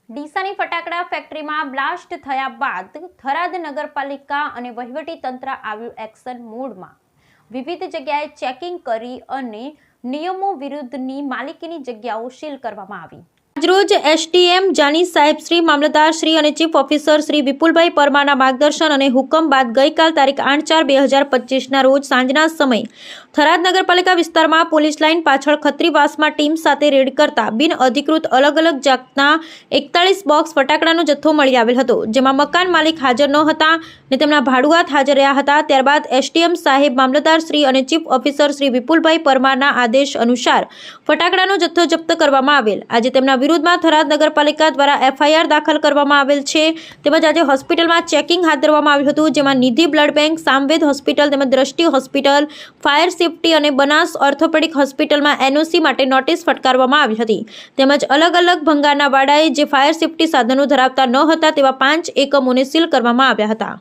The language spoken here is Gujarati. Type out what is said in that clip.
ડીસાની ફટાકડા ફેક્ટરીમાં બ્લાસ્ટ થયા બાદ થરાદ નગરપાલિકા અને વહીવટી તંત્ર આવ્યું એક્શન મોડમાં। વિવિધ જગ્યાએ ચેકિંગ કરી અને નિયમો વિરુદ્ધની માલિકીની જગ્યાઓ સીલ કરવામાં આવી। આજરોજ એસડીએમ જાની સાહેબ શ્રી, મામલતદાર શ્રી અને ચીફ ઓફિસર શ્રી વિપુલભાઈ પરમારના માર્ગદર્શન અને હુકમ બાદ ગઈકાલ તારીખ 8/4/2025ના રોજ સાંજના સમયે થરાદ નગરપાલિકા વિસ્તારમાં પોલીસ લાઇન પાછળ ખત્રીવાસમાં ટીમ સાથે રેડ કરતા બિન અધિકૃત અલગ અલગ જાતના 41 બોક્સ ફટાકડાનો જથ્થો મળી આવેલ હતો, જેમાં મકાન માલિક હાજર ન હતા અને તેમના ભાડુઆત હાજર રહ્યા હતા। ત્યારબાદ એસડીએમ સાહેબ, મામલતદાર શ્રી અને ચીફ ઓફિસર શ્રી વિપુલભાઈ પરમારના આદેશ અનુસાર ફટાકડાનો જથ્થો જપ્ત કરવામાં આવેલ। આજે તેમના વિરુદ્ધમાં થરાદ નગરપાલિકા દ્વારા એફઆઈઆર દાખલ કરવામાં આવેલ છે। તેમજ આજે હોસ્પિટલમાં ચેકિંગ હાથ ધરવામાં આવ્યું હતું, જેમાં નિધિ બ્લડ બેંક, સામવેદ હોસ્પિટલ તેમજ દ્રષ્ટિ હોસ્પિટલ, ફાયર સેફટી અને બનાસ ઓર્થોપેડિક હોસ્પિટલમાં એનઓસી માટે નોટિસ ફટકારવામાં આવી હતી। તેમજ અલગ અલગ ભંગારના વાડાએ જે ફાયર સેફટી સાધનો ધરાવતા ન હતા તેવા 5 એકમોને સીલ કરવામાં આવ્યા હતા।